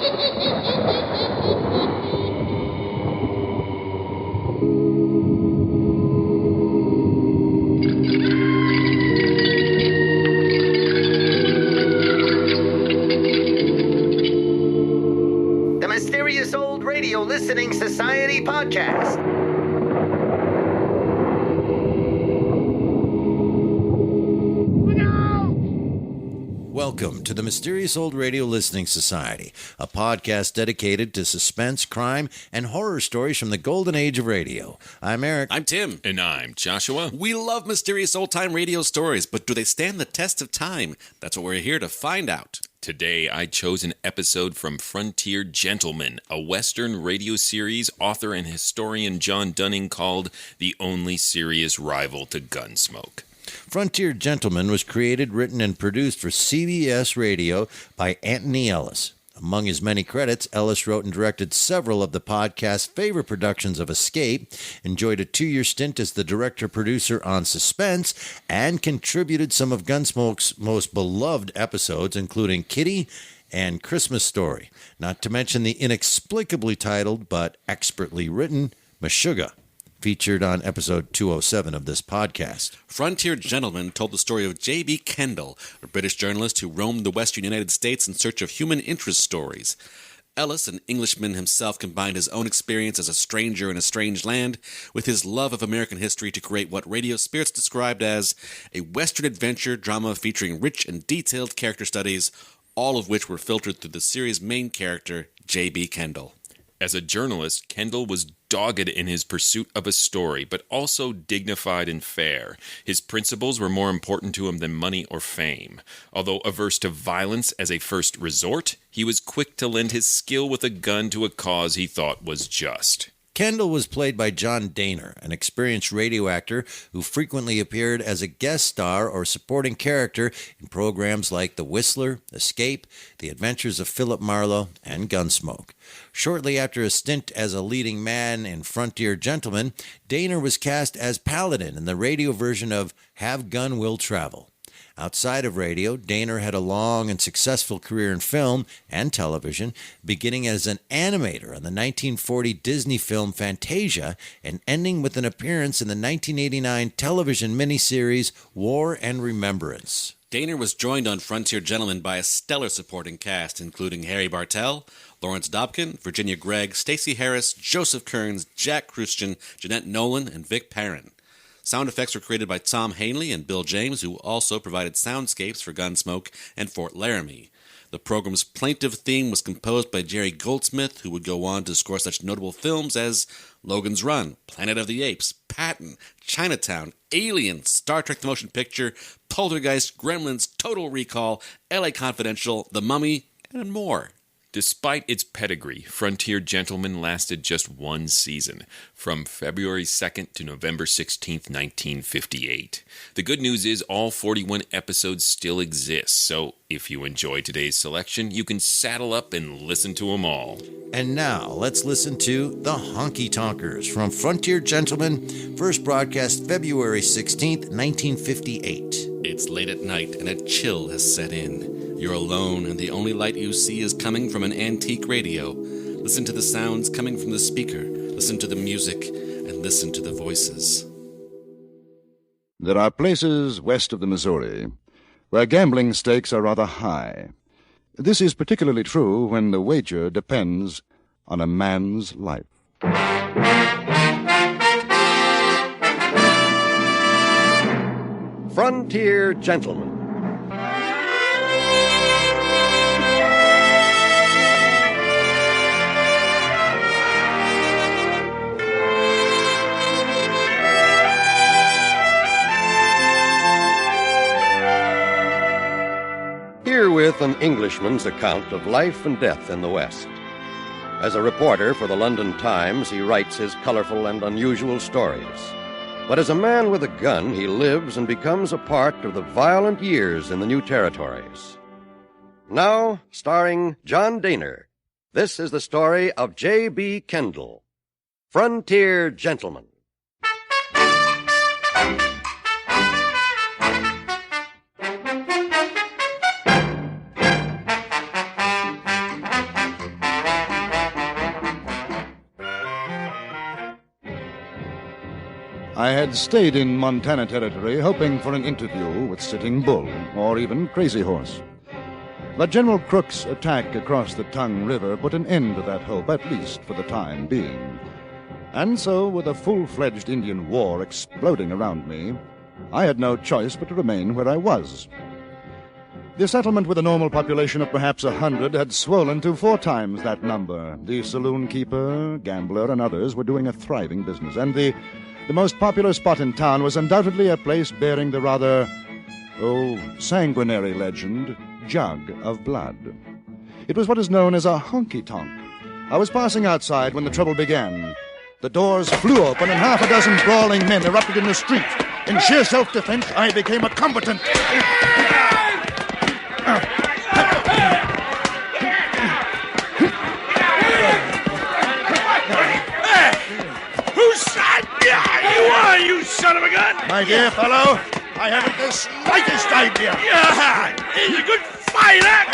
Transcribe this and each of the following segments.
The Mysterious Old Radio Listening Society podcast. Welcome to the Mysterious Old Radio Listening Society, a podcast dedicated to suspense, crime, and horror stories from the golden age of radio. I'm Eric. I'm Tim. And I'm Joshua. We love mysterious old-time radio stories, but do they stand the test of time? That's what we're here to find out. Today, I chose an episode from Frontier Gentlemen, a Western radio series author and historian John Dunning called The Only Serious Rival to Gunsmoke. Frontier Gentlemen was created, written, and produced for CBS Radio by Anthony Ellis. Among his many credits, Ellis wrote and directed several of the podcast's favorite productions of Escape, enjoyed a 2-year stint as the director-producer on Suspense, and contributed some of Gunsmoke's most beloved episodes, including Kitty and Christmas Story, not to mention the inexplicably titled but expertly written Meshuggah, featured on episode 207 of this podcast. Frontier Gentlemen told the story of J.B. Kendall, a British journalist who roamed the western United States in search of human interest stories. Ellis, an Englishman himself, combined his own experience as a stranger in a strange land with his love of American history to create what radio spirits described as a western adventure drama featuring rich and detailed character studies, all of which were filtered through the series' main character, J.B. Kendall. As a journalist, Kendall was dogged in his pursuit of a story, but also dignified and fair. His principles were more important to him than money or fame. Although averse to violence as a first resort, he was quick to lend his skill with a gun to a cause he thought was just. Kendall was played by John Daner, an experienced radio actor who frequently appeared as a guest star or supporting character in programs like The Whistler, Escape, The Adventures of Philip Marlowe, and Gunsmoke. Shortly after a stint as a leading man in Frontier Gentlemen, Daner was cast as Paladin in the radio version of Have Gun Will Travel. Outside of radio, Daner had a long and successful career in film and television, beginning as an animator on the 1940 Disney film Fantasia and ending with an appearance in the 1989 television miniseries War and Remembrance. Daner was joined on Frontier Gentlemen by a stellar supporting cast, including Harry Bartell, Lawrence Dobkin, Virginia Gregg, Stacey Harris, Joseph Kearns, Jack Christian, Jeanette Nolan, and Vic Perrin. Sound effects were created by Tom Hanley and Bill James, who also provided soundscapes for Gunsmoke and Fort Laramie. The program's plaintive theme was composed by Jerry Goldsmith, who would go on to score such notable films as Logan's Run, Planet of the Apes, Patton, Chinatown, Alien, Star Trek the Motion Picture, Poltergeist, Gremlins, Total Recall, LA Confidential, The Mummy, and more. Despite its pedigree, Frontier Gentlemen lasted just one season, from February 2nd to November 16th, 1958. The good news is all 41 episodes still exist, so if you enjoy today's selection, you can saddle up and listen to them all. And now, let's listen to The Honky Tonkers from Frontier Gentlemen, first broadcast February 16th, 1958. It's late at night and a chill has set in. You're alone and the only light you see is coming from an antique radio. Listen to the sounds coming from the speaker, listen to the music, and listen to the voices. There are places west of the Missouri where gambling stakes are rather high. This is particularly true when the wager depends on a man's life. Frontier Gentlemen. Herewith an Englishman's account of life and death in the West. As a reporter for the London Times, he writes his colorful and unusual stories. But as a man with a gun, he lives and becomes a part of the violent years in the new territories. Now, starring John Daner, this is the story of J.B. Kendall, Frontier Gentlemen. I had stayed in Montana Territory hoping for an interview with Sitting Bull or even Crazy Horse. But General Crook's attack across the Tongue River put an end to that hope, at least for the time being. And so, with a full-fledged Indian war exploding around me, I had no choice but to remain where I was. The settlement, with a normal population of perhaps 100, had swollen to 4 times that number. The saloon keeper, gambler, and others were doing a thriving business, and the most popular spot in town was undoubtedly a place bearing the rather, sanguinary legend, Jug of Blood. It was what is known as a honky tonk. I was passing outside when the trouble began. The doors flew open and half a dozen brawling men erupted in the street. In sheer self-defense, I became a combatant. Whose side you are, you son of a gun? My dear fellow, I haven't the slightest idea. Yeah, he's a good fighter.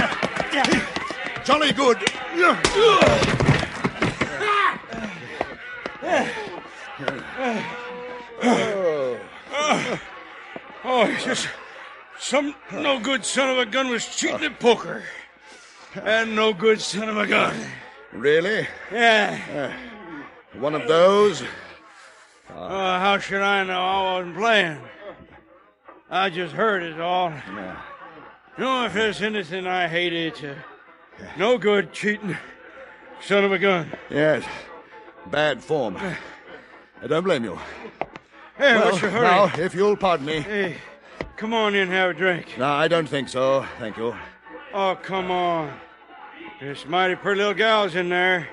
Jolly good. It's just some no good son of a gun was cheating at poker. And no good son of a gun. Really? Yeah. One of those? How should I know? I wasn't playing. I just heard it all. Yeah. You know, if there's anything I hate, it's no good cheating son of a gun. Yes. Bad form. I don't blame you. Hey, Well, what's your hurry? now, if you'll pardon me. Hey, come on in and have a drink. No, I don't think so. Thank you. Oh, come on. There's mighty pretty little gals in there.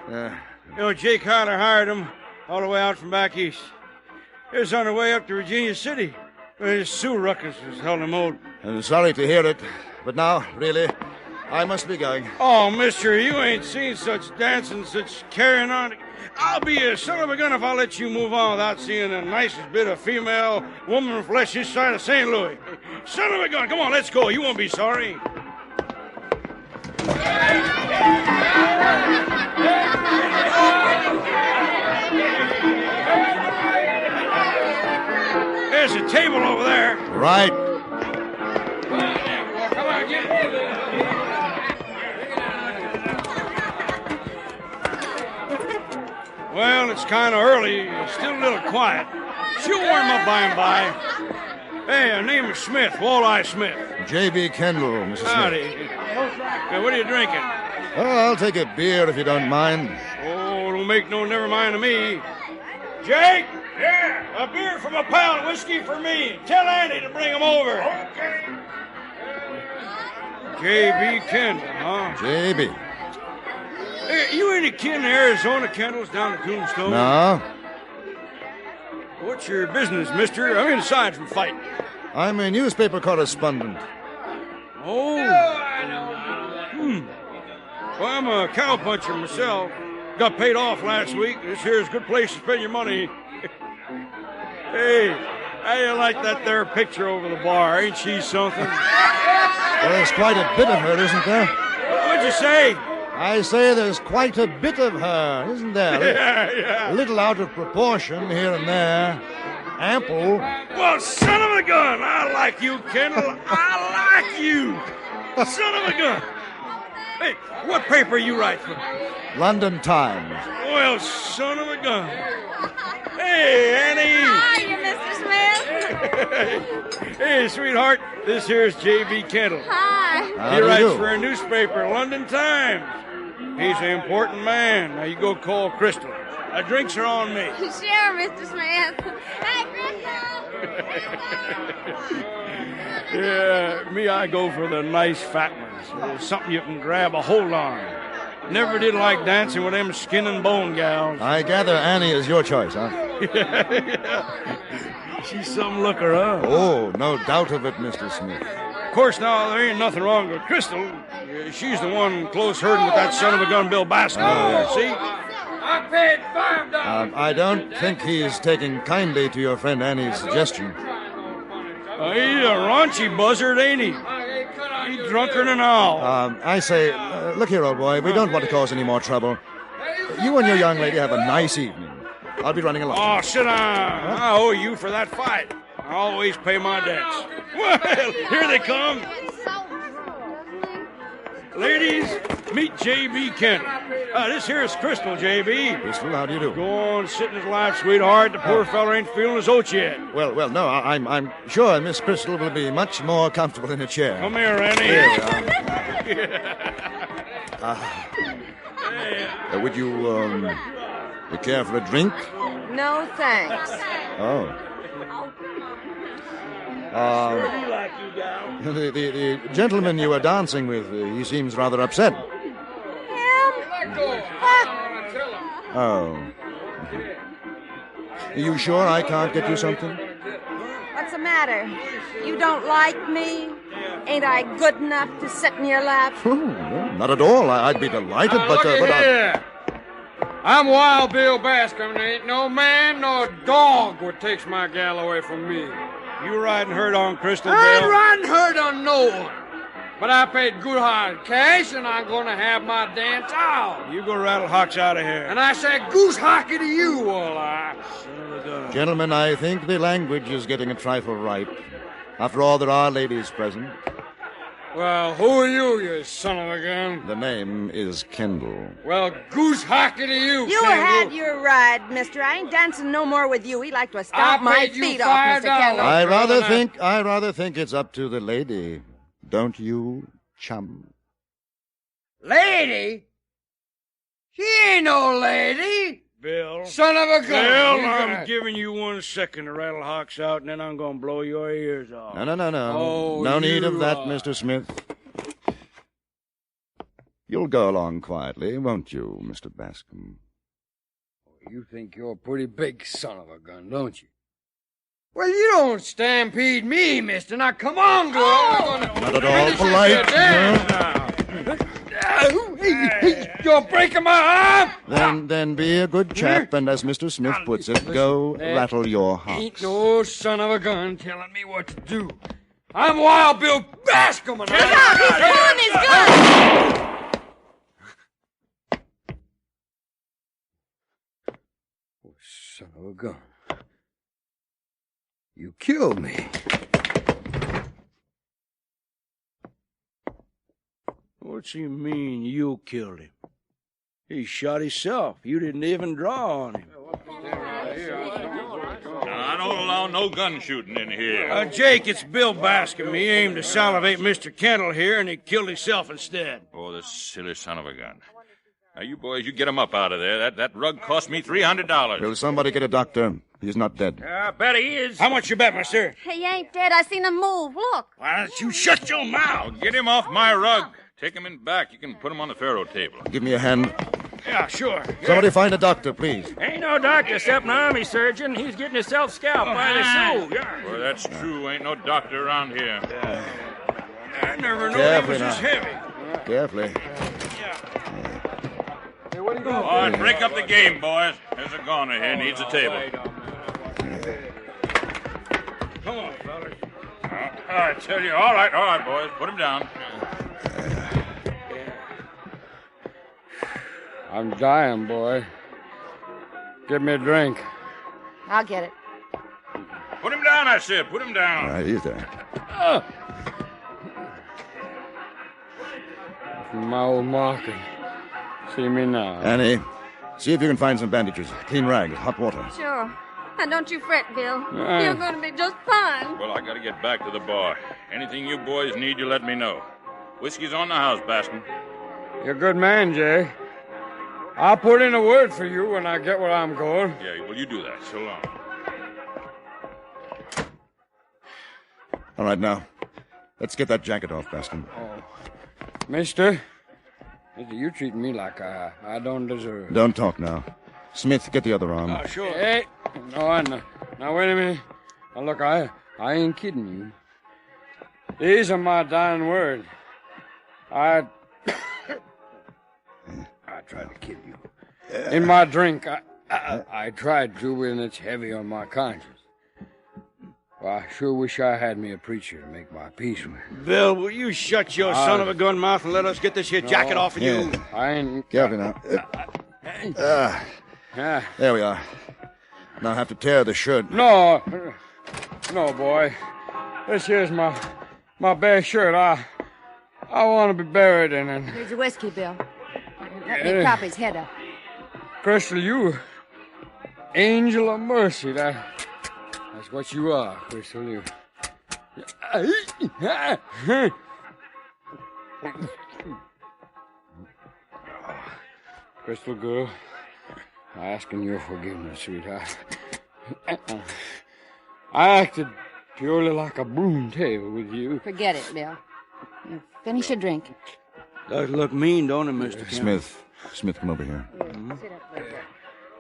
You know, Jake Hyler hired them all the way out from back east. They was on their way up to Virginia City. Sue Ruckus was holding them old. I'm sorry to hear it, but now, really, I must be going. Oh, mister, you ain't seen such dancing, such carrying on. I'll be a son of a gun if I let you move on without seeing the nicest bit of female woman flesh this side of St. Louis. Son of a gun, come on, let's go. You won't be sorry. There's a table over there. Right. Come on, get it. Well, it's kind of early. Still a little quiet. She'll warm up by and by. Hey, her name is Smith, Walleye Smith. J.B. Kendall, Mrs. Smith. Howdy. Hey, what are you drinking? Oh, I'll take a beer if you don't mind. Oh, don't make no never mind to me. Jake? Yeah? A beer from a pound of whiskey for me. Tell Andy to bring him over. Okay. J.B. Kendall, huh? J.B. Hey, you ain't a kin to Arizona Kendalls down at Tombstone? No? What's your business, mister? I'm inside from fighting. I'm a newspaper correspondent. Oh. Well, I'm a cowpuncher myself. Got paid off last week. This here's a good place to spend your money. Hey, how you like that there picture over the bar? Ain't she something? Well, there's quite a bit of her, isn't there? What'd you say? I say there's quite a bit of her, isn't there? Yeah. A little out of proportion here and there. Ample. Well, son of a gun, I like you, Kendall. I like you. Son of a gun. Hey, what paper you write for? London Times. Well, son of a gun. Hey, Annie. Hi, Mr. Smith. Hey, sweetheart. This here's J.B. Kendall. Hi. How He do you writes do? for a newspaper, London Times. He's an important man. Now you go call Crystal. Drinks are on me. Sure, Mr. Smith. Hey, Crystal. Yeah, me, I go for the nice fat ones. Something you can grab a hold on. Never did like dancing with them skin and bone gals. I gather Annie is your choice, huh? Yeah. She's some looker, huh? Oh, no doubt of it, Mr. Smith. Of course, now, there ain't nothing wrong with Crystal. She's the one close herding with that son of a gun Bill Baskin. See? I paid $5. I don't think he's taking kindly to your friend Annie's suggestion. He's a raunchy buzzard, ain't he? He's drunker than an owl. I say, look here, old boy, we don't want to cause any more trouble. You and your young lady have a nice evening. I'll be running along. Oh, sit down. I owe you for that fight. I always pay my debts. Well, here they come. Ladies, meet J.B. Kendall. This here is Crystal, J.B. Crystal, how do you do? Go on, sit in his lap, sweetheart. The poor fella ain't feeling his oats yet. Well, no, I'm sure Miss Crystal will be much more comfortable in a chair. Come here, Randy. Here we are. Would you, care for a drink? No, thanks. Oh. The gentleman you were dancing with, he seems rather upset. Him? Oh. Are you sure I can't get you something? What's the matter? You don't like me? Ain't I good enough to sit in your lap? Oh, no, not at all. I'd be delighted, but I'm Wild Bill Bascom, and ain't no man nor dog what takes my gal away from me. You riding herd on Crystal, Bill? I ain't riding herd on no one. But I paid good hard cash, and I'm going to have my dance out. You go rattle Hawks out of here. And I said goose hockey to you, all I. Gentlemen, I think the language is getting a trifle ripe. After all, there are ladies present. Well, who are you son of a gun? The name is Kendall. Well, goose hockey to you, You Kendall. had your ride, mister. I ain't dancing no more with you. He'd like to stomp my paid you feet off, Mr. Kendall. I rather think it's up to the lady. Don't you, chum? Lady? She ain't no lady. Bill. Son of a gun. Bill, I'm giving you 1 second to rattle Hawks out, and then I'm going to blow your ears off. No. Oh, no need of that, are. Mr. Smith. You'll go along quietly, won't you, Mr. Bascom? You think you're a pretty big son of a gun, don't you? Well, you don't stampede me, mister. Now, come on, girl. Not at all polite. You're breaking my arm. Then be a good chap, and as Mr. Smith puts it, go rattle your Ain't Hawks. no son of a gun telling me what to do. I'm Wild Bill Bascom, and He's pulling his gun! Son of a gun. You killed me. What's he mean you killed him? He shot himself. You didn't even draw on him. I don't allow no gun shooting in here. Jake, it's Bill Bascom. He aimed to salivate Mr. Kendall here, and he killed himself instead. Oh, this silly son of a gun. Now, you boys, you get him up out of there. That rug cost me $300. Will somebody get a doctor? He's not dead. I bet he is. How much you bet, mister? He ain't dead. I seen him move. Look. Why don't you shut your mouth? Get him off my rug. Take him in back. You can put him on the faro table. Give me a hand. Yeah, sure. Somebody find a doctor, please. Ain't no doctor except an army surgeon. He's getting himself scalped by the Sioux. Well, that's true. Ain't no doctor around here. I never knew he Carefully was now. as heavy. Carefully. All right, break up the game, boys. There's a goner here. Needs a table. Come on, fellas. I tell you. All right, boys. Put him down. I'm dying, boy. Give me a drink. I'll get it. Put him down, I said. Put him down. All right, he's there. My old market. See me now. Annie, see if you can find some bandages, clean rags, hot water. Sure. And don't you fret, Bill. Aye. You're going to be just fine. Well, I gotta get back to the bar. Anything you boys need, you let me know. Whiskey's on the house, Bascom. You're a good man, Jay. I'll put in a word for you when I get where I'm going. Yeah, well, you do that. So long. All right, now, let's get that jacket off, Bascom. Mister, you treating me like I don't deserve. Don't talk now. Smith, get the other arm. Sure. Hey, no. Now, wait a minute. Now, look, I ain't kidding you. These are my dying words. I tried to kill you. In my drink, I tried to, and it's heavy on my conscience. Well, I sure wish I had me a preacher to make my peace with. Bill, will you shut your son of a gun mouth and let us get this here jacket off of you? Yeah. I ain't... Carefully now. Yeah. There we are. Now I have to tear the shirt. No, boy. This here's my bare shirt. I want to be buried in it. Here's your whiskey, Bill. Let me prop his head up. Crystal, you angel of mercy. That's what you are, Crystal. You. Crystal girl, I'm asking your forgiveness, sweetheart. I acted purely like a broomtail with you. Forget it, Bill. You finish your drink. Does look mean, don't it, Mr. Kemp? Smith, come over here. Sit up right there.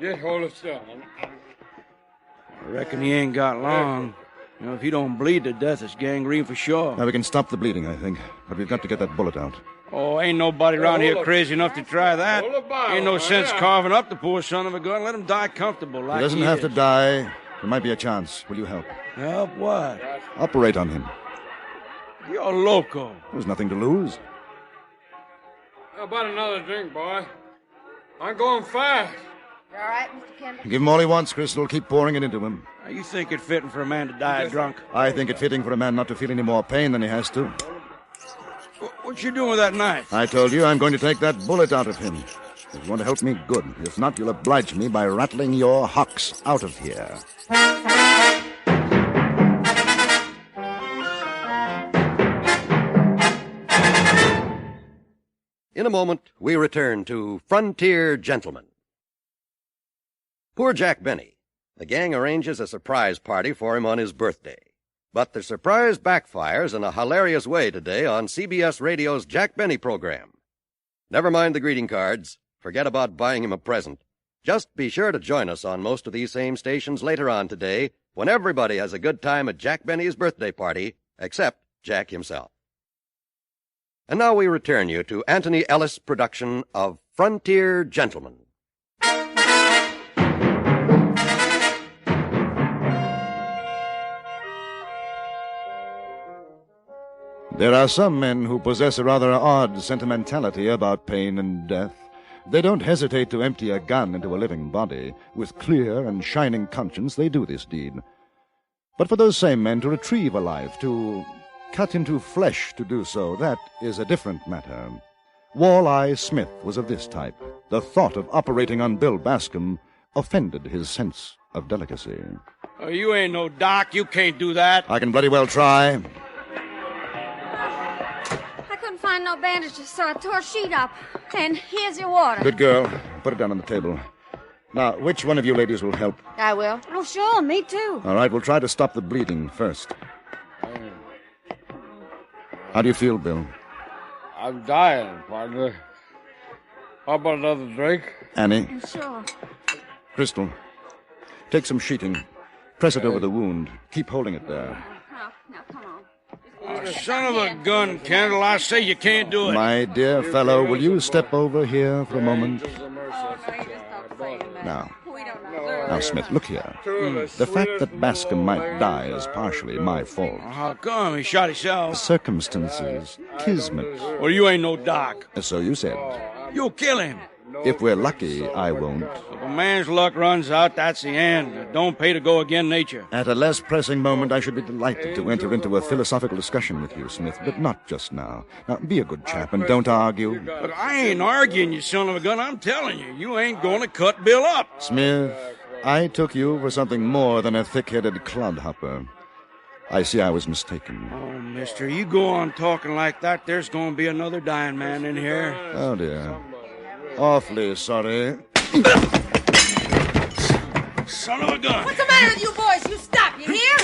Just hold it still. I reckon he ain't got long. You know, if he don't bleed to death, it's gangrene for sure. Now we can stop the bleeding, I think. But we've got to get that bullet out. Oh, ain't nobody around here crazy enough to try that. Ain't no sense carving up the poor son of a gun. Let him die comfortable like He doesn't have to die. There might be a chance. Will you help? Help what? Operate on him. You're loco. There's nothing to lose. How about another drink, boy? I'm going fast. You all right, Mr. Kendall? Give him all he wants, Crystal. Keep pouring it into him. You think it fitting for a man to die drunk? I think it fitting for a man not to feel any more pain than he has to. What you doing with that knife? I told you I'm going to take that bullet out of him. If you want to help me, good. If not, you'll oblige me by rattling your hocks out of here. In a moment, we return to Frontier Gentlemen. Poor Jack Benny. The gang arranges a surprise party for him on his birthday. But the surprise backfires in a hilarious way today on CBS Radio's Jack Benny program. Never mind the greeting cards. Forget about buying him a present. Just be sure to join us on most of these same stations later on today when everybody has a good time at Jack Benny's birthday party, except Jack himself. And now we return you to Anthony Ellis' production of Frontier Gentlemen. There are some men who possess a rather odd sentimentality about pain and death. They don't hesitate to empty a gun into a living body. With clear and shining conscience, they do this deed. But for those same men to retrieve a life, to cut into flesh to do so, that is a different matter. Walleye Smith was of this type. The thought of operating on Bill Bascom offended his sense of delicacy. Oh, you ain't no doc. You can't do that. I can bloody well try. I couldn't find no bandages, so I tore a sheet up. And here's your water. Good girl. Put it down on the table. Now, which one of you ladies will help? I will. Oh, sure, me too. All right, we'll try to stop the bleeding first. How do you feel, Bill? I'm dying, partner. How about another drink? Annie? Sure. Crystal, take some sheeting. Press it over the wound. Keep holding it there. Now, come on. Son of a gun, Kendall. I say you can't do it. My dear fellow, will you step over here for a moment? Now, Smith, look here. The fact that Bascom might die is partially my fault. How come? He shot himself. Circumstances, kismet. Well, you ain't no doc. So you said. You'll kill him. If we're lucky, I won't. If a man's luck runs out, that's the end. It don't pay to go again nature. At a less pressing moment, I should be delighted to enter into a philosophical discussion with you, Smith, but not just now. Now, be a good chap and don't argue. Look, I ain't arguing, you son of a gun. I'm telling you, you ain't going to cut Bill up. Smith, I took you for something more than a thick-headed clodhopper. I see I was mistaken. Oh, mister, you go on talking like that, there's going to be another dying man in here. Oh, dear. Awfully sorry. Son of a gun. What's the matter with you boys? You stop, you hear?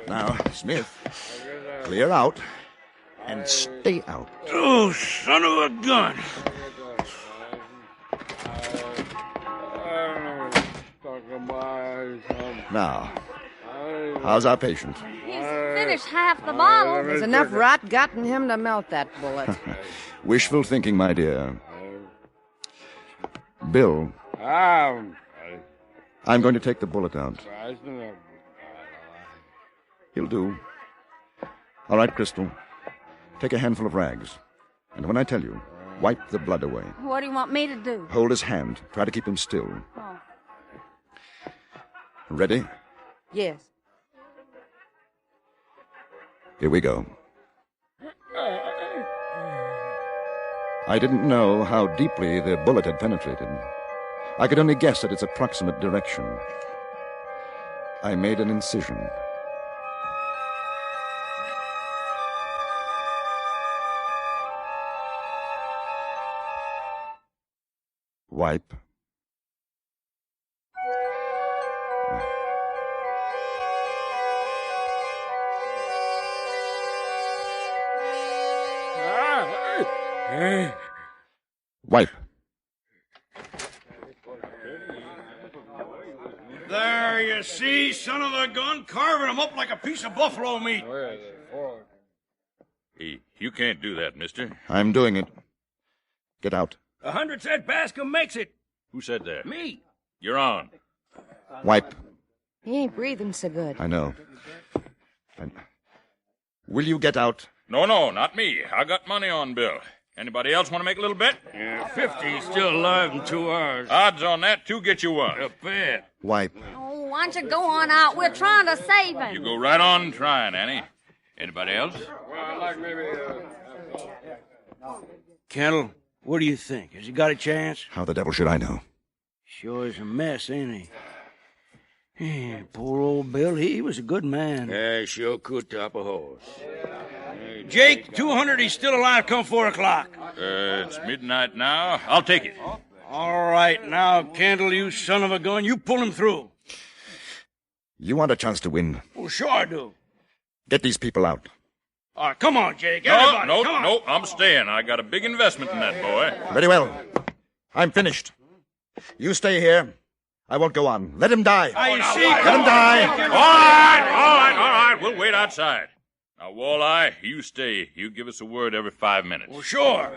Now, Smith, clear out and stay out. Oh, son of a gun. Now, how's our patient? He's finished half the bottle. There's enough rot got in him to melt that bullet. Wishful thinking, my dear. Bill, I'm going to take the bullet out. He'll do. All right, Crystal. Take a handful of rags. And when I tell you, wipe the blood away. What do you want me to do? Hold his hand. Try to keep him still. Oh. Ready? Yes. Here we go. I didn't know how deeply the bullet had penetrated. I could only guess at its approximate direction. I made an incision. Wipe. Wipe. There, you see, son of a gun, carving him up like a piece of buffalo meat. Hey, you can't do that, mister. I'm doing it. Get out. 100 said Bascom makes it. Who said that? Me. You're on. Wipe. He ain't breathing so good. I know. Will you get out? No, not me. I got money on Bill. Anybody else want to make a little bet? Yeah, 50's still alive in 2 hours. Odds on that, 2 get you 1. A bet. Wipe. Oh, why don't you go on out? We're trying to save him. You go right on trying, Annie. Anybody else? Well, like maybe, Kendall, what do you think? Has he got a chance? How the devil should I know? Sure is a mess, ain't he? Yeah, poor old Bill, he was a good man. Yeah, sure could top a horse. Jake, 200, he's still alive come 4 o'clock. It's midnight now. I'll take it. All right, now, Kendall, you son of a gun, you pull him through. You want a chance to win. Well, sure I do. Get these people out. All right, come on, Jake. Everybody, come on. No, I'm staying. I got a big investment in that boy. Very well. I'm finished. You stay here. I won't go on. Let him die. Let him die. All right. We'll wait outside. Now, Walleye, you stay. You give us a word every 5 minutes. Well, sure.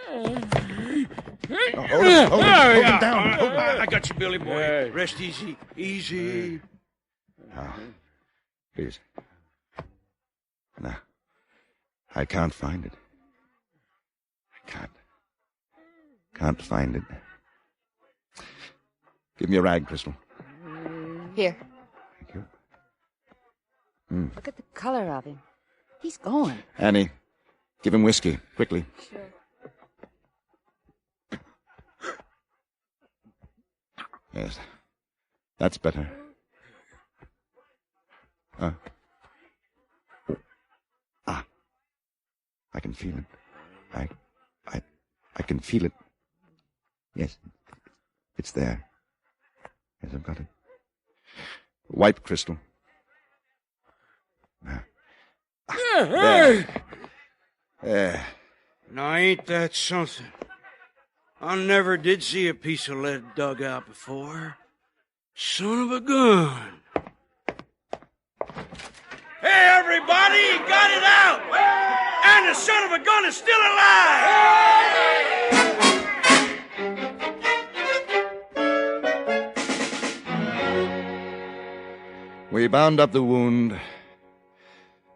Hold him down. Hold him. I got you, Billy boy. Rest easy. Easy. Now, please. Now, I can't find it. I can't find it. Give me a rag, Crystal. Here. Thank you. Look at the color of him. He's going. Annie, give him whiskey, quickly. Sure. Yes, that's better. I can feel it. I can feel it. Yes, it's there. Yes, I've got it. Wipe, Crystal. There. There. Now, ain't that something? I never did see a piece of lead dug out before. Son of a gun. Hey, everybody, he got it out! And the son of a gun is still alive! We bound up the wound,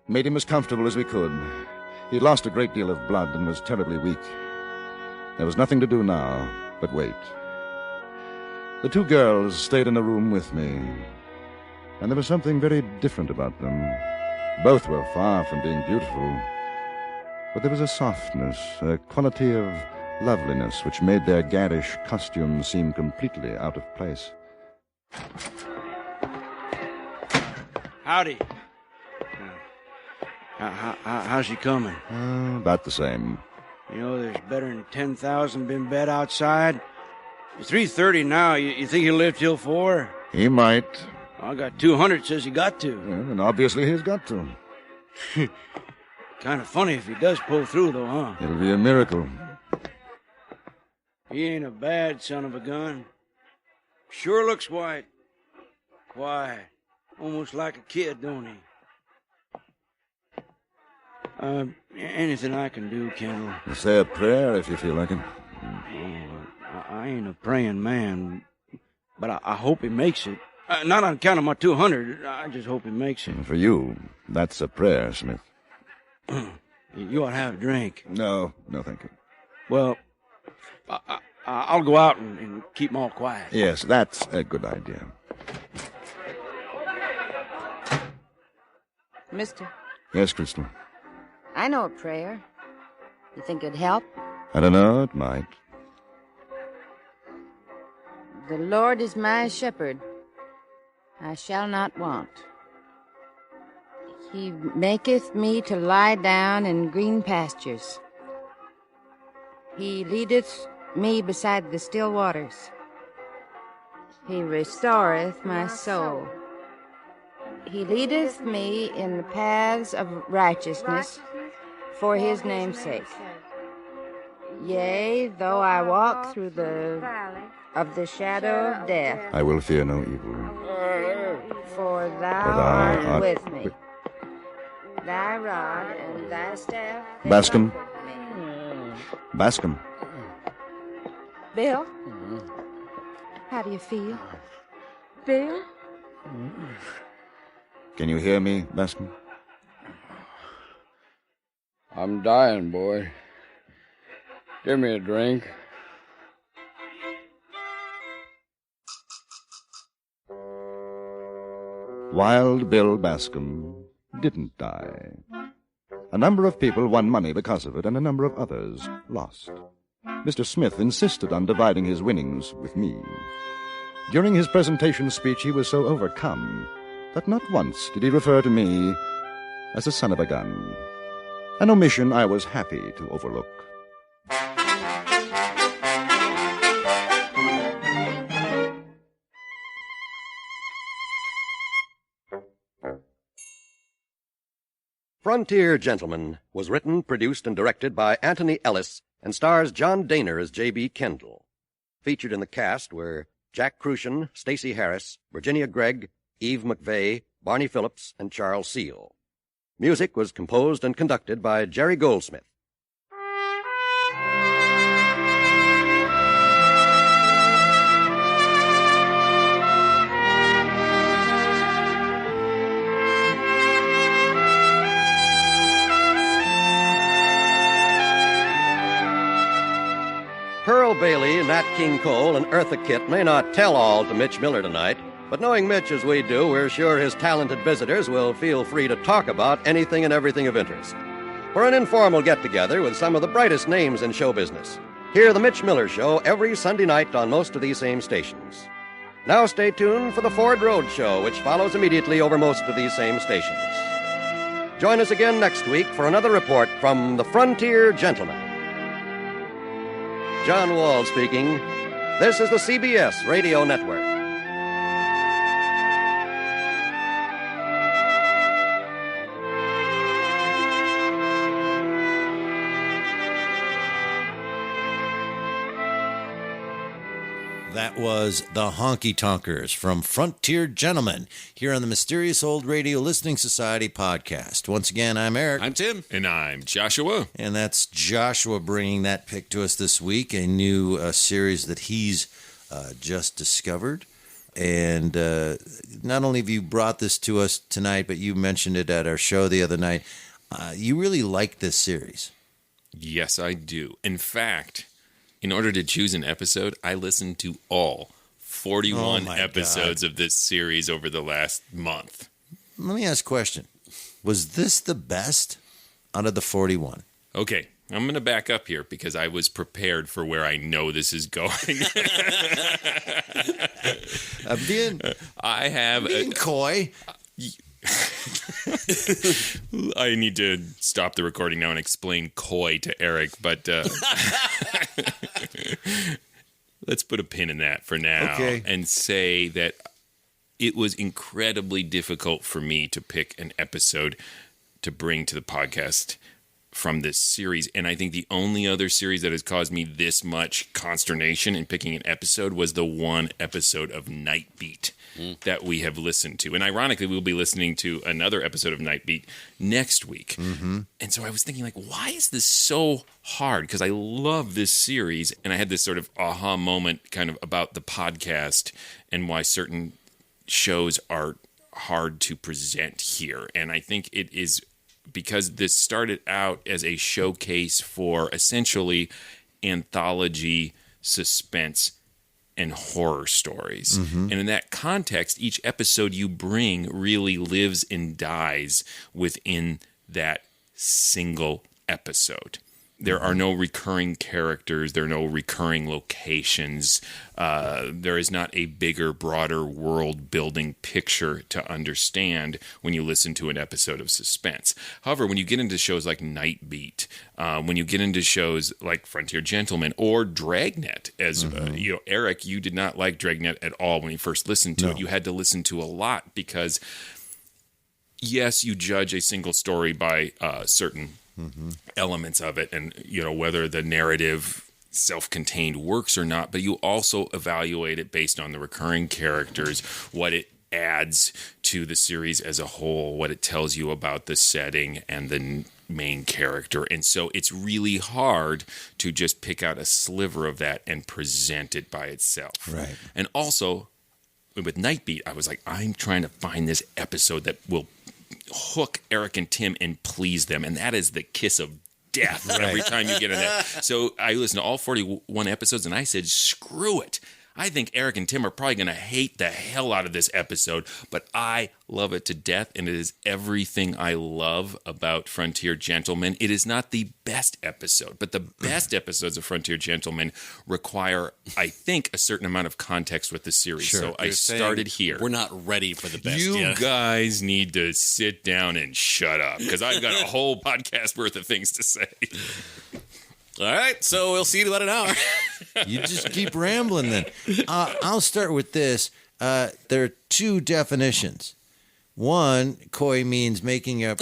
made him as comfortable as we could. He'd lost a great deal of blood and was terribly weak. There was nothing to do now but wait. The 2 girls stayed in the room with me, and there was something very different about them. Both were far from being beautiful, but there was a softness, a quality of loveliness which made their garish costumes seem completely out of place. Howdy. How's he coming? About the same. You know, there's better than 10,000 been bet outside. It's 3:30 now. You think he'll live till 4? He might. I got 200 says he got to. Yeah, and obviously he's got to. Kind of funny if he does pull through, though, huh? It'll be a miracle. He ain't a bad son of a gun. Sure looks white. Quiet. Almost like a kid, don't he? Anything I can do, Kendall. Say a prayer if you feel like it. Oh, I ain't a praying man, but I hope he makes it. Not on account of my 200. I just hope he makes it. For you, that's a prayer, Smith. You ought to have a drink. No, thank you. Well, I'll go out and keep them all quiet. Yes, that's a good idea. Mister, Yes, Crystal. I know a prayer. You think it'd help? I don't know, it might. The Lord is my shepherd. I shall not want. He maketh me to lie down in green pastures. He leadeth me beside the still waters. He restoreth my soul. He leadeth me in the paths of righteousness for his name's sake. Yea, though I walk through the valley of the shadow of death, I will fear no evil. for thou art with me. Thy rod and thy staff. Bascom. Bascom. Bill? How do you feel? Bill? Can you hear me, Bascom? I'm dying, boy. Give me a drink. Wild Bill Bascom didn't die. A number of people won money because of it, and a number of others lost. Mr. Smith insisted on dividing his winnings with me. During his presentation speech, he was so overcome that not once did he refer to me as a son of a gun, an omission I was happy to overlook. Frontier Gentleman was written, produced, and directed by Anthony Ellis and stars John Daner as J.B. Kendall. Featured in the cast were Jack Crucian, Stacey Harris, Virginia Gregg, Eve McVeigh, Barney Phillips, and Charles Seal. Music was composed and conducted by Jerry Goldsmith. Pearl Bailey, Nat King Cole, and Eartha Kitt may not tell all to Mitch Miller tonight, but knowing Mitch as we do, we're sure his talented visitors will feel free to talk about anything and everything of interest. For an informal get-together with some of the brightest names in show business, hear The Mitch Miller Show every Sunday night on most of these same stations. Now stay tuned for the Ford Road Show, which follows immediately over most of these same stations. Join us again next week for another report from the Frontier Gentleman. John Wall speaking. This is the CBS Radio Network. That was the Honky Tonkers from Frontier Gentlemen here on the Mysterious Old Radio Listening Society podcast. Once again, I'm Eric. I'm Tim. And I'm Joshua. And that's Joshua bringing that pick to us this week, a new series that he's just discovered. And not only have you brought this to us tonight, but you mentioned it at our show the other night. You really like this series. Yes, I do. In fact, in order to choose an episode, I listened to all 41 episodes of this series over the last month. Let me ask a question. Was this the best out of the 41? Okay, I'm going to back up here because I was prepared for where I know this is going. I'm being coy. I need to stop the recording now and explain coy to Eric, but let's put a pin in that for now and say that it was incredibly difficult for me to pick an episode to bring to the podcast from this series. And I think the only other series that has caused me this much consternation in picking an episode was the one episode of Night Beat that we have listened to. And ironically, we'll be listening to another episode of Night Beat next week. Mm-hmm. And so I was thinking, like, why is this so hard? Because I love this series. And I had this sort of aha moment kind of about the podcast and why certain shows are hard to present here. And I think it is because this started out as a showcase for essentially anthology suspense and horror stories. And in that context, each episode you bring really lives and dies within that single episode. There are no recurring characters. There are no recurring locations. There is not a bigger, broader world-building picture to understand when you listen to an episode of suspense. However, when you get into shows like Night Beat, when you get into shows like Frontier Gentleman or Dragnet, as Eric, you did not like Dragnet at all when you first listened to it. You had to listen to a lot because, yes, you judge a single story by certain elements of it, and whether the narrative self-contained works or not, but you also evaluate it based on the recurring characters, what it adds to the series as a whole, what it tells you about the setting and the main character. And so it's really hard to just pick out a sliver of that and present it by itself. Right. And also with Nightbeat, I was like, I'm trying to find this episode that will hook Eric and Tim and please them, and that is the kiss of death every time you get in there. So I listened to all 41 episodes, and I said, screw it. I think Eric and Tim are probably going to hate the hell out of this episode, but I love it to death, and it is everything I love about Frontier Gentleman. It is not the best episode, but the best episodes of Frontier Gentleman require, I think, a certain amount of context with the series. Sure. So I started here. We're not ready for the best You yet. guys need to sit down and shut up, because I've got a whole podcast worth of things to say. All right, so we'll see you in about an hour. You just keep rambling then. I'll start with this. There are two definitions. One, coy means making a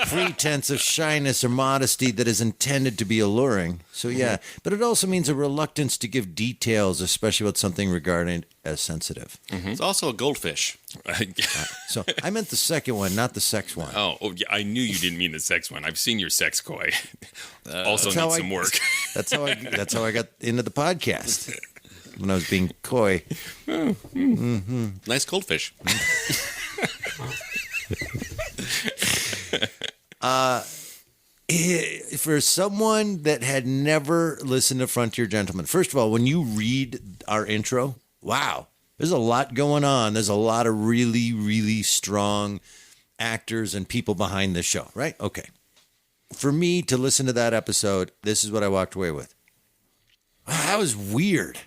pretense of shyness or modesty that is intended to be alluring. So, yeah. But it also means a reluctance to give details, especially about something regarded as sensitive. It's also a goldfish. So I meant the second one, not the sex one. Oh, yeah, I knew you didn't mean the sex one. I've seen your sex koi. Also needs some work. That's how I got into the podcast when I was being coy. Nice goldfish. For someone that had never listened to Frontier Gentleman, first of all, when you read our intro, wow, there's a lot going on. There's a lot of really, really strong actors and people behind this show, right? Okay. For me to listen to that episode, this is what I walked away with. Wow, that was weird.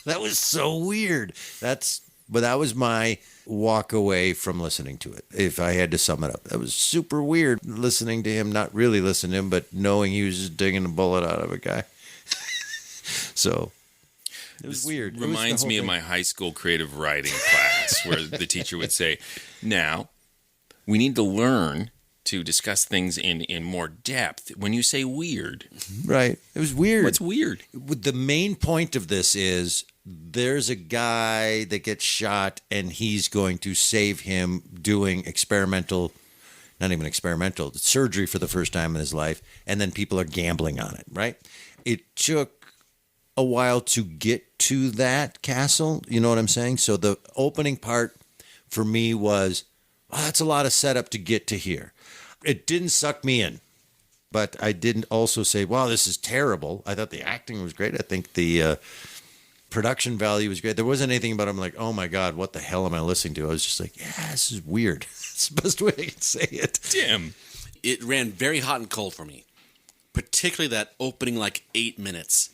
That was so weird. But that was my walk away from listening to it, if I had to sum it up. That was super weird, listening to him, not really listening to him, but knowing he was just digging a bullet out of a guy. So it was weird. Reminds me of my high school creative writing class where the teacher would say, now, we need to learn to discuss things in more depth. When you say weird. Right. It was weird. What's weird? The main point of this is there's a guy that gets shot and he's going to save him doing not even experimental, surgery for the first time in his life. And then people are gambling on it, right? It took a while to get to that castle. You know what I'm saying? So the opening part for me was, that's a lot of setup to get to here. It didn't suck me in, but I didn't also say, wow, this is terrible. I thought the acting was great. I think the production value was great. There wasn't anything about it. I'm like, oh my God, what the hell am I listening to? I was just like, yeah, this is weird. It's the best way I can say it. Damn. It ran very hot and cold for me, particularly that opening 8 minutes.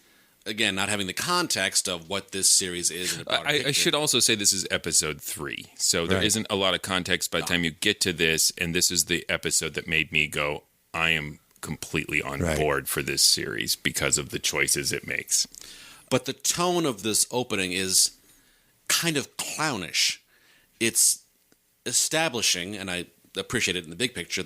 Again, not having the context of what this series is. I should also say this is episode 3. So there isn't a lot of context by the time you get to this. And this is the episode that made me go, I am completely on board for this series because of the choices it makes. But the tone of this opening is kind of clownish. It's establishing, and I appreciate it in the big picture,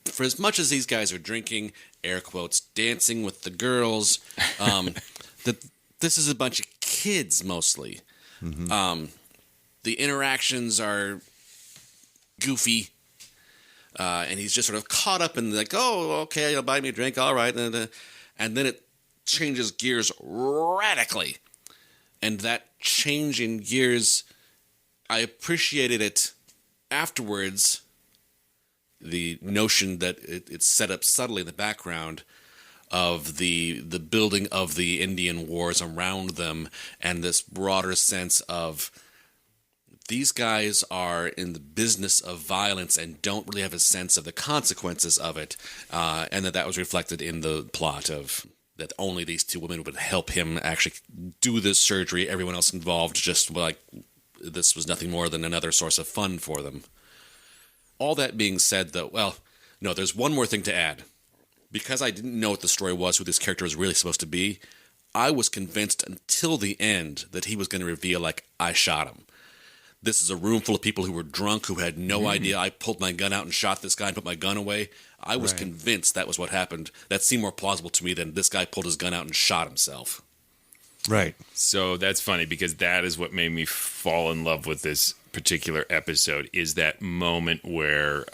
for as much as these guys are drinking, air quotes, dancing with the girls, that this is a bunch of kids mostly. Mm-hmm. The interactions are goofy, and he's just sort of caught up in oh, okay, you'll buy me a drink, all right. And then it changes gears radically. And that change in gears, I appreciated it afterwards. The notion that it's set up subtly in the background of the building of the Indian wars around them, and this broader sense of these guys are in the business of violence and don't really have a sense of the consequences of it, and that was reflected in the plot of that only these two women would help him actually do this surgery. Everyone else involved just like this was nothing more than another source of fun for them. All that being said, though, well, no, there's one more thing to add. Because I didn't know what the story was, who this character was really supposed to be, I was convinced until the end that he was going to reveal, like, I shot him. This is a room full of people who were drunk, who had no idea I pulled my gun out and shot this guy and put my gun away. I was convinced that was what happened. That seemed more plausible to me than this guy pulled his gun out and shot himself. Right. So that's funny because that is what made me fall in love with this particular episode, is that moment where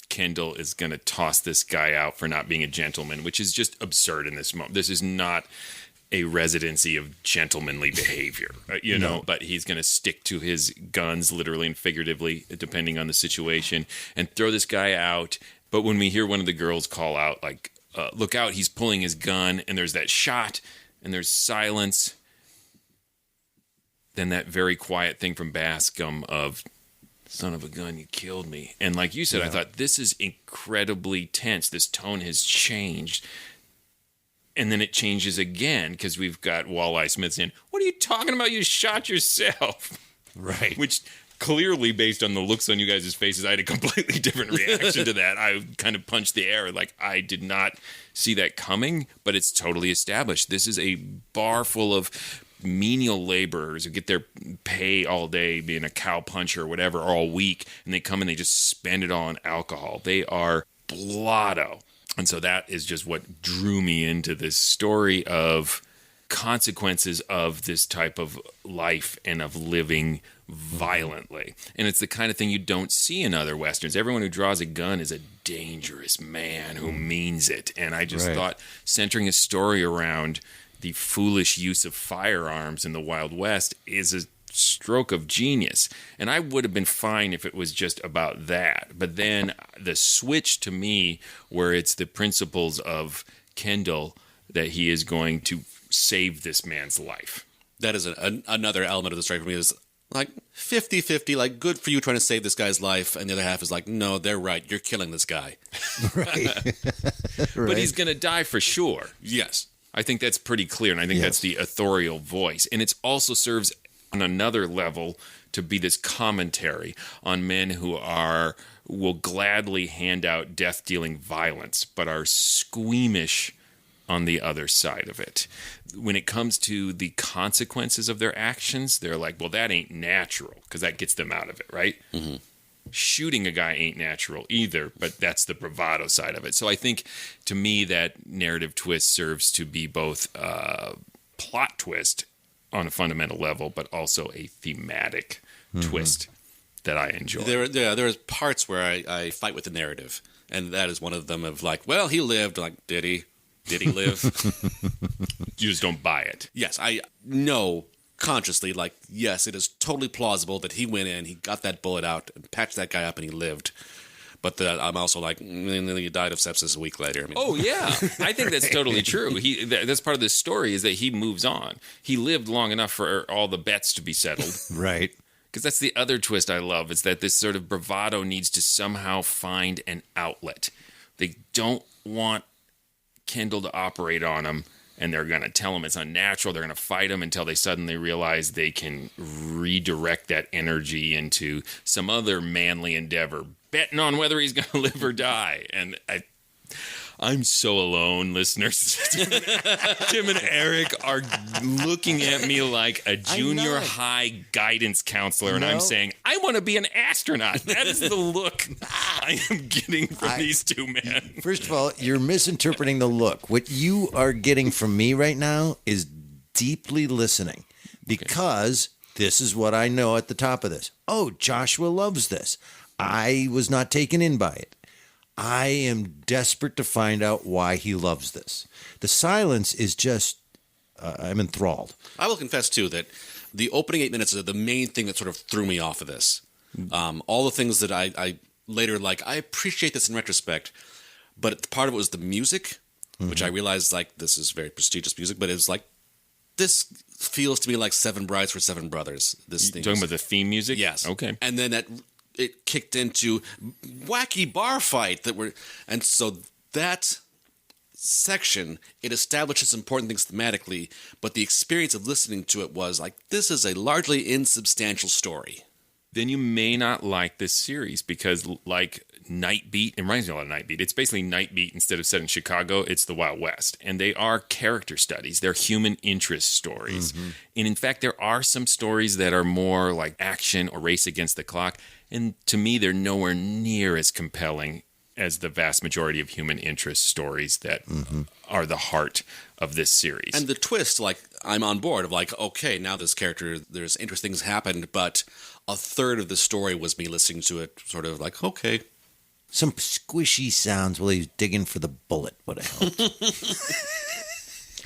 Kendall is going to toss this guy out for not being a gentleman, which is just absurd in this moment. This is not a residency of gentlemanly behavior, you know, but he's going to stick to his guns literally and figuratively, depending on the situation, and throw this guy out. But when we hear one of the girls call out, like, look out, he's pulling his gun, and there's that shot, and there's silence, then that very quiet thing from Bascom of, son of a gun, you killed me. And like you said, I thought, this is incredibly tense. This tone has changed. And then it changes again because we've got Walleye Smith saying, what are you talking about? You shot yourself. Right. Which clearly, based on the looks on you guys' faces, I had a completely different reaction to that. I kind of punched the air. Like, I did not see that coming, but it's totally established. This is a bar full of menial laborers who get their pay all day being a cow puncher or whatever, or all week, and they come and they just spend it all on alcohol. They are blotto. And so that is just what drew me into this story of consequences of this type of life and of living violently. And it's the kind of thing you don't see in other Westerns. Everyone who draws a gun is a dangerous man who means it. And I just thought centering a story around the foolish use of firearms in the Wild West is a stroke of genius. And I would have been fine if it was just about that. But then the switch to me, where it's the principles of Kendall that he is going to save this man's life. That is another element of the story for me, is like 50-50, like, good for you trying to save this guy's life, and the other half is like, no, they're right, you're killing this guy. But he's going to die for sure. Yes. I think that's pretty clear, and I think that's the authorial voice. And it also serves on another level to be this commentary on men who will gladly hand out death-dealing violence, but are squeamish on the other side of it. When it comes to the consequences of their actions, they're like, well, that ain't natural, because that gets them out of it, right? Mm-hmm. Shooting a guy ain't natural either, but that's the bravado side of it. So I think, to me, that narrative twist serves to be both a plot twist on a fundamental level, but also a thematic twist that I enjoy. There's parts where I fight with the narrative, and that is one of them of like, well, he lived. Like, did he? Did he live? You just don't buy it. Yes, I know consciously, like, yes, it is totally plausible that he went in, he got that bullet out, and patched that guy up, and he lived. But I'm also like, he died of sepsis a week later. I mean, oh, yeah. I think that's totally true. That's part of this story, is that he moves on. He lived long enough for all the bets to be settled. Right. Because that's the other twist I love, is that this sort of bravado needs to somehow find an outlet. They don't want Kendall to operate on him, and they're going to tell him it's unnatural. They're going to fight him until they suddenly realize they can redirect that energy into some other manly endeavor, betting on whether he's going to live or die. And I'm so alone, listeners. Tim and Eric are looking at me like a junior high guidance counselor, and I'm saying, I want to be an astronaut. That is the look I am getting from these two men. First of all, you're misinterpreting the look. What you are getting from me right now is deeply listening, because this is what I know at the top of this. Oh, Joshua loves this. I was not taken in by it. I am desperate to find out why he loves this. The silence is just I'm enthralled. I will confess, too, that the opening 8 minutes are the main thing that sort of threw me off of this. All the things that I later, like, I appreciate this in retrospect, but part of it was the music, which I realized, like, this is very prestigious music, but it was like, this feels to me like Seven Brides for Seven Brothers. This thing. Talking about the theme music? Yes. Okay. And then it kicked into wacky bar fight and so that section, it establishes important things thematically, but the experience of listening to it was like, this is a largely insubstantial story. Then you may not like this series because, like Night Beat, it reminds me a lot of Night Beat. It's basically Night Beat instead of set in Chicago. It's the Wild West. And they are character studies. They're human interest stories. And in fact, there are some stories that are more like action or race against the clock. And to me, they're nowhere near as compelling as the vast majority of human interest stories that are the heart of this series. And the twist, like, I'm on board of like, okay, now this character, there's interesting things happened, but a third of the story was me listening to it sort of like, okay. Some squishy sounds while he was digging for the bullet would have helped.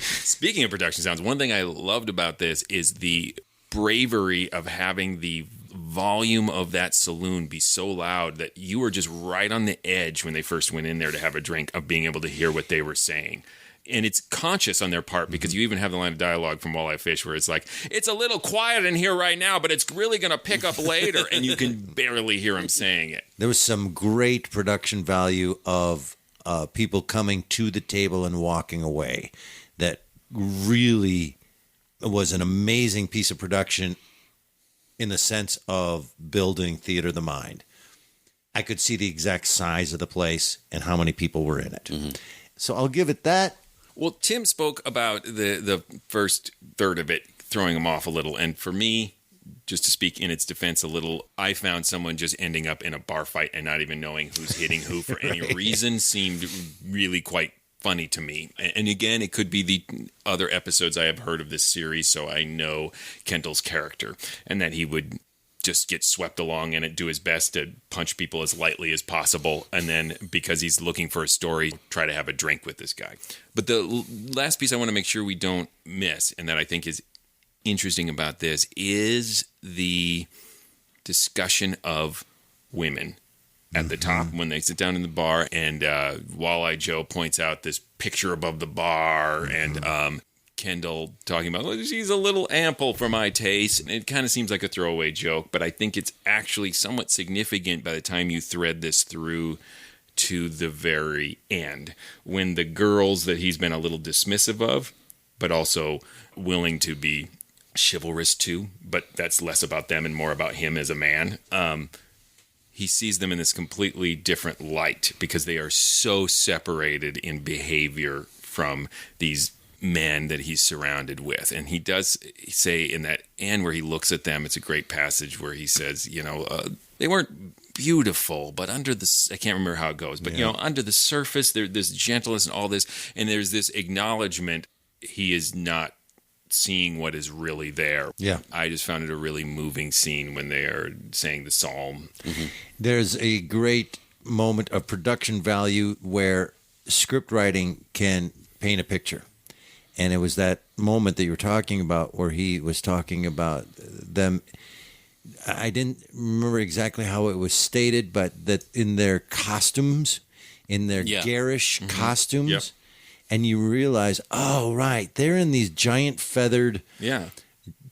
Speaking of production sounds, one thing I loved about this is the bravery of having the volume of that saloon be so loud that you were just right on the edge when they first went in there to have a drink of being able to hear what they were saying. And it's conscious on their part because you even have the line of dialogue from Walleye Fish where it's like, it's a little quiet in here right now, but it's really going to pick up later. And you can barely hear him saying it. There was some great production value of people coming to the table and walking away. That really was an amazing piece of production in the sense of building theater of the mind. I could see the exact size of the place and how many people were in it. So I'll give it that. Well, Tim spoke about the first third of it throwing him off a little. And for me, just to speak in its defense a little, I found someone just ending up in a bar fight and not even knowing who's hitting who for any reason seemed really quite funny to me. And again, it could be the other episodes I have heard of this series, so I know Kendall's character and that he would just get swept along in it, do his best to punch people as lightly as possible, and then because he's looking for a story, try to have a drink with this guy. But the last piece I want to make sure we don't miss, and that I think is interesting about this, is the discussion of women at the top when they sit down in the bar, and Walleye Joe points out this picture above the bar, and Kendall talking about, well, she's a little ample for my taste. And it kind of seems like a throwaway joke, but I think it's actually somewhat significant by the time you thread this through to the very end, when the girls that he's been a little dismissive of, but also willing to be chivalrous to, but that's less about them and more about him as a man. He sees them in this completely different light because they are so separated in behavior from these men that he's surrounded with. And he does say in that end where he looks at them, it's a great passage where he says, they weren't beautiful, but under the, I can't remember how it goes, but under the surface, there's this gentleness and all this, and there's this acknowledgement he is not seeing what is really there. Yeah. I just found it a really moving scene when they are saying the psalm. There's a great moment of production value where script writing can paint a picture. And it was that moment that you were talking about where he was talking about them. I didn't remember exactly how it was stated, but that in their costumes, in their garish costumes, and you realize, oh, right, they're in these giant feathered,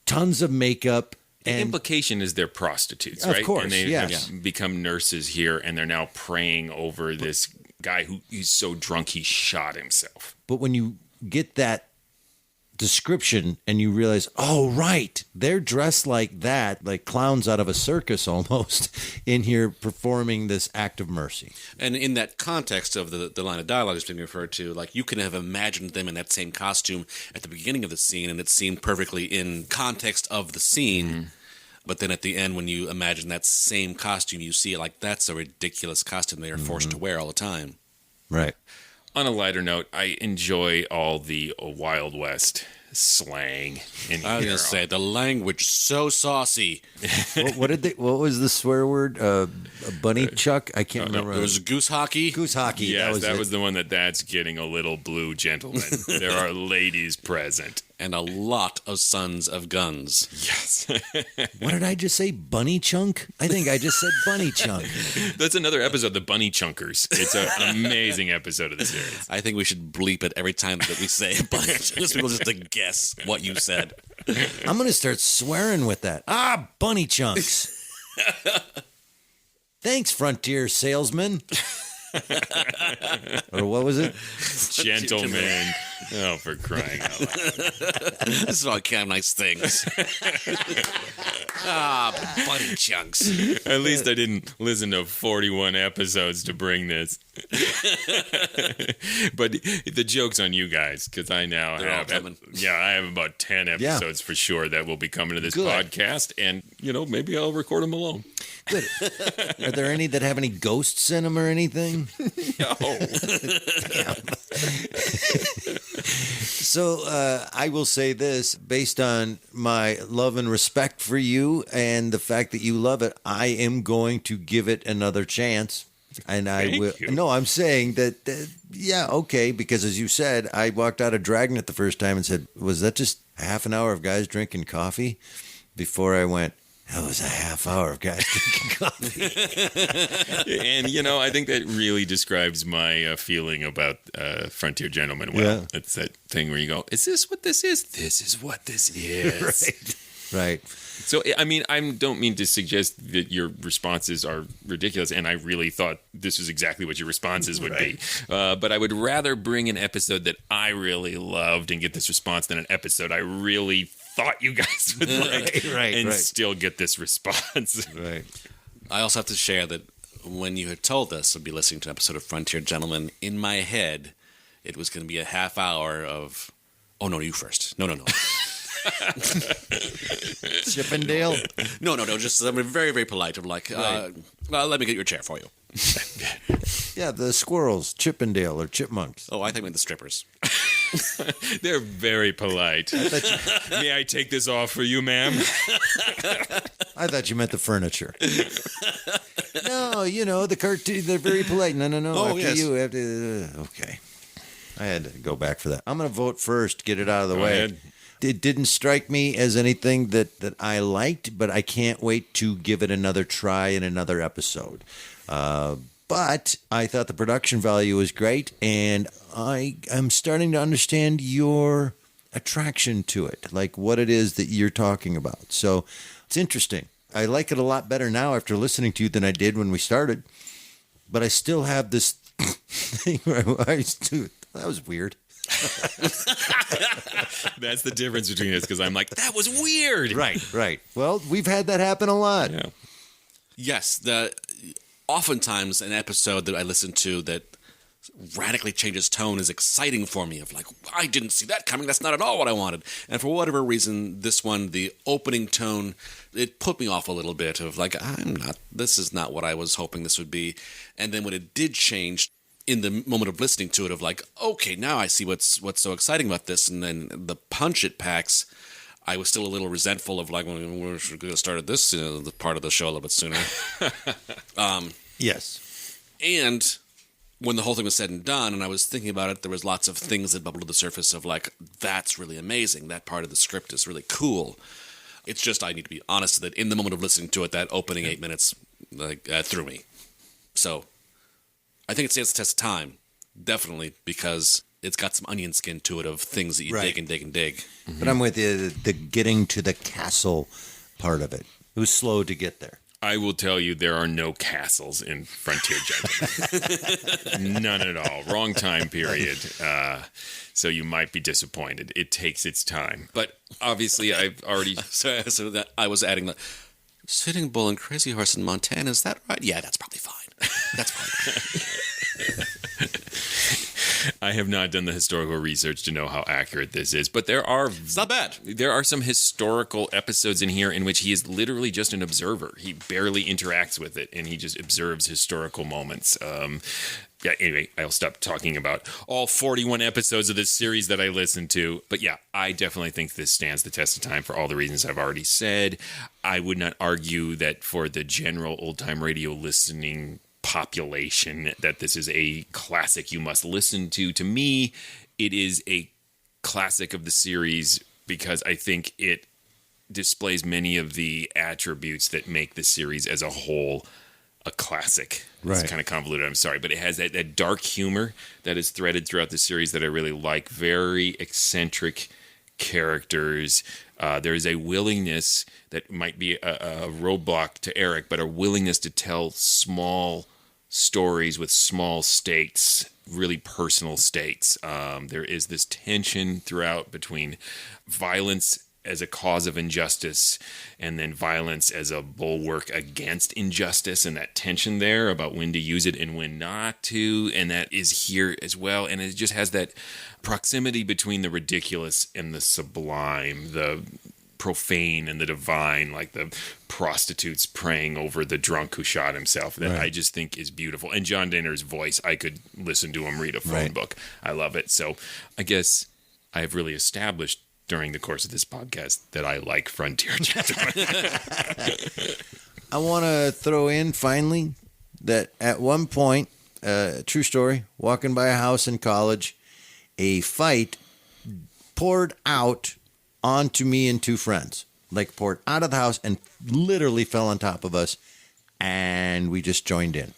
tons of makeup. The implication is they're prostitutes, right? Of course, and they have become nurses here, and they're now praying over this guy who he's so drunk he shot himself. But when you get that description and you realize, oh, right, they're dressed like that, like clowns out of a circus almost, in here performing this act of mercy. And in that context of the line of dialogue that's being referred to, like, you can have imagined them in that same costume at the beginning of the scene, and it seemed perfectly in context of the scene. But then at the end, when you imagine that same costume, you see, like, that's a ridiculous costume they are forced to wear all the time. Right. On a lighter note, I enjoy all the Wild West slang in here. I was going to say, the language so saucy. What was the swear word? Bunny chuck? I can't remember. It was goose hockey? Goose hockey. Yes, that was the one that's getting a little blue, gentlemen. There are ladies present. And a lot of sons of guns. Yes. What did I just say? Bunny chunk? I think I just said bunny chunk. That's another episode, the Bunny Chunkers. It's an amazing episode of the series. I think we should bleep it every time that we say a bunch. Just people just to guess what you said. I'm going to start swearing with that. Bunny chunks. Thanks, Frontier Salesman. Or what was it? Gentlemen. Oh, for crying out loud. This is all kind of nice things. Bunny chunks. At least I didn't listen to 41 episodes to bring this. But the joke's on you guys, because I now have... I have about 10 episodes for sure that will be coming to this podcast, and, maybe I'll record them alone. Good. Are there any that have any ghosts in them or anything? No. Damn. So I will say this, based on my love and respect for you and the fact that you love it, I am going to give it another chance. And I will. No, I'm saying that, because as you said, I walked out of Dragnet the first time and said, was that just a half an hour of guys drinking coffee? Before I went, that was a half hour of guys drinking coffee. And, I think that really describes my feeling about Frontier Gentlemen well. Yeah. It's that thing where you go, is this what this is? This is what this is. Right. So, I mean, I don't mean to suggest that your responses are ridiculous, and I really thought this was exactly what your responses would be. But I would rather bring an episode that I really loved and get this response than an episode I really thought you guys would like and still get this response. Right. I also have to share that when you had told us we'd be listening to an episode of Frontier Gentlemen, in my head, it was going to be a half hour of... Oh, no, you first. No. Chippendale? No. Just I'm very, very polite. I'm like, let me get your chair for you. Yeah, the squirrels, Chippendale or chipmunks. Oh, I think the strippers. They're very polite. May I take this off for you, ma'am? I thought you meant the furniture. No, the cartoon, they're very polite. No. Oh, yes. Okay. I had to go back for that. I'm going to vote first, get it out of the way. Ahead. It didn't strike me as anything that I liked, but I can't wait to give it another try in another episode. But I thought the production value was great, and I'm starting to understand your attraction to it, like what it is that you're talking about. So it's interesting. I like it a lot better now after listening to you than I did when we started. But I still have this thing where that was weird. That's the difference between us, because I'm like, that was weird. Right. Well, we've had that happen a lot. Yeah. Yes, oftentimes an episode that I listen to that radically changes tone is exciting for me, of like, I didn't see that coming, that's not at all what I wanted. And for whatever reason, this one, the opening tone, it put me off a little bit of like, this is not what I was hoping this would be. And then when it did change, in the moment of listening to it, of like, okay, now I see what's so exciting about this. And then the punch it packs, I was still a little resentful of like, well, we should have started this the part of the show a little bit sooner. Yes. And when the whole thing was said and done, and I was thinking about it, there was lots of things that bubbled to the surface of like, that's really amazing. That part of the script is really cool. It's just, I need to be honest that in the moment of listening to it, that opening 8 minutes threw me. So I think it stands the test of time, definitely, because it's got some onion skin to it of things that you dig and dig and dig. Mm-hmm. But I'm with you, the getting to the castle part of it. It was slow to get there. I will tell you, there are no castles in Frontier Gentlemen. None at all. Wrong time period. So you might be disappointed. It takes its time. But obviously, I've already... so that I was adding the Sitting Bull and Crazy Horse in Montana, is that right? Yeah, that's probably fine. That's fine. I have not done the historical research to know how accurate this is, but it's not bad. There are some historical episodes in here in which he is literally just an observer. He barely interacts with it, and he just observes historical moments. Anyway, I'll stop talking about all 41 episodes of this series that I listened to. But yeah, I definitely think this stands the test of time for all the reasons I've already said. I would not argue that for the general old-time radio listening population that this is a classic you must listen to. To me, it is a classic of the series because I think it displays many of the attributes that make the series as a whole a classic. Right. It's kind of convoluted, I'm sorry, but it has that dark humor that is threaded throughout the series that I really like. Very eccentric characters. There is a willingness that might be a roadblock to Eric, but a willingness to tell small stories with small stakes, really personal stakes. There is this tension throughout between violence as a cause of injustice and then violence as a bulwark against injustice, and that tension there about when to use it and when not to, and that is here as well. And it just has that proximity between the ridiculous and the sublime, the profane and the divine, like the prostitutes praying over the drunk who shot himself, that I just think is beautiful. And John Dehner's voice, I could listen to him read a phone book. I love it. So I guess I have really established during the course of this podcast that I like Frontier Gentlemen. I want to throw in finally that at one point, true story, walking by a house in college, a fight poured out onto me and two friends. Like poured out of the house and literally fell on top of us, and we just joined in.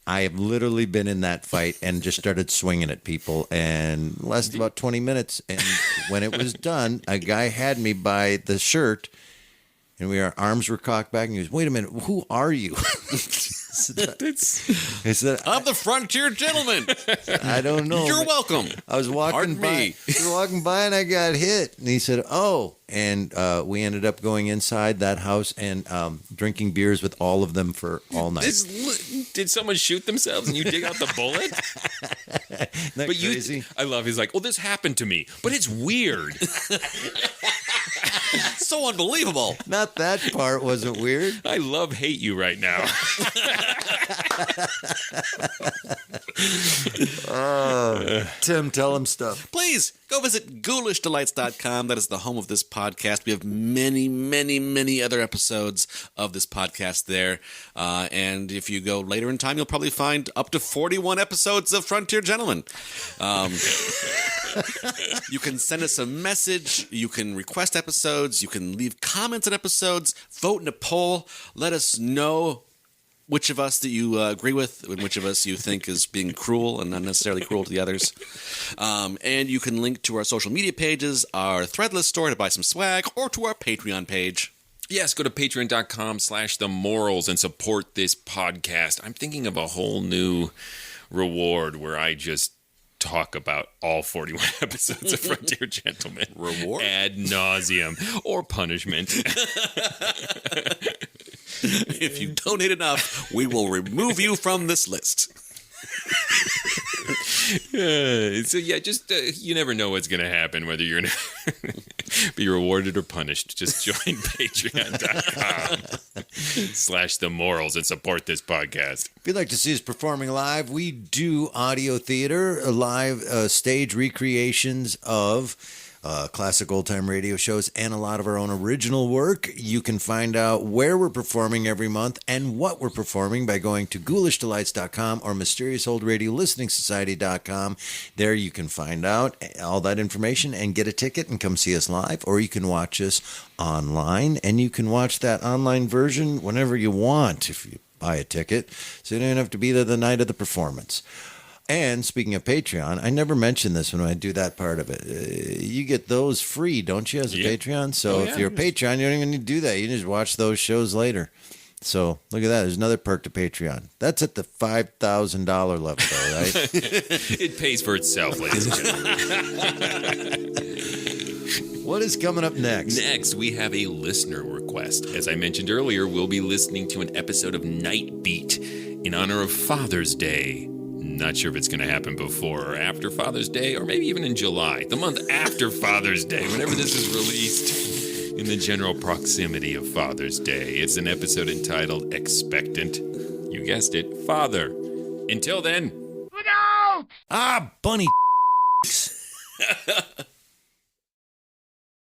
I have literally been in that fight and just started swinging at people, and lasted about 20 minutes. And when it was done, a guy had me by the shirt, and our arms were cocked back, and he goes, "Wait a minute, who are you?" I said, I'm the Frontier Gentleman. I don't know. You're welcome. I was walking by. I was walking by, and I got hit. And he said, "Oh." And we ended up going inside that house and drinking beers with all of them for all night. Did someone shoot themselves and you dig out the bullet? Isn't that crazy? I love. He's like, "Well, this happened to me, but it's weird." So unbelievable. Not that part wasn't weird. I hate you right now. Tim, tell him stuff. Please go visit ghoulishdelights.com. That is the home of this podcast. We have many, many, many other episodes of this podcast there. And if you go later in time, you'll probably find up to 41 episodes of Frontier Gentlemen. You can send us a message. You can request episodes. You can leave comments on episodes. Vote in a poll. Let us know which of us that you agree with and which of us you think is being cruel and not necessarily cruel to the others. And you can link to our social media pages, our Threadless store to buy some swag, or to our Patreon page. Yes, go to patreon.com/themorals and support this podcast. I'm thinking of a whole new reward where I just talk about all 41 episodes of Frontier Gentlemen. Reward? Ad nauseum. Or punishment. If you donate enough, we will remove you from this list. So yeah, just you never know what's going to happen, whether you're going to be rewarded or punished. Just join patreon.com/themorals and support this podcast. If you'd like to see us performing live, we do audio theater, live stage recreations of classic old-time radio shows, and a lot of our own original work. You can find out where we're performing every month and what we're performing by going to ghoulishdelights.com or mysteriousOldRadioListeningSociety.com. There you can find out all that information and get a ticket and come see us live, or you can watch us online, and you can watch that online version whenever you want if you buy a ticket, so you don't have to be there the night of the performance. And speaking of Patreon, I never mention this when I do that part of it. You get those free, don't you, as a Patreon? So if you're a Patreon, you don't even need to do that. You just watch those shows later. So look at that. There's another perk to Patreon. That's at the $5,000 level, though, right? It pays for itself, ladies and gentlemen. What is coming up next? Next, we have a listener request. As I mentioned earlier, we'll be listening to an episode of Night Beat in honor of Father's Day. Not sure if it's going to happen before or after Father's Day, or maybe even in July, the month after Father's Day, whenever this is released in the general proximity of Father's Day. It's an episode entitled Expectant. You guessed it, Father. Until then. Look out! Ah, bunny.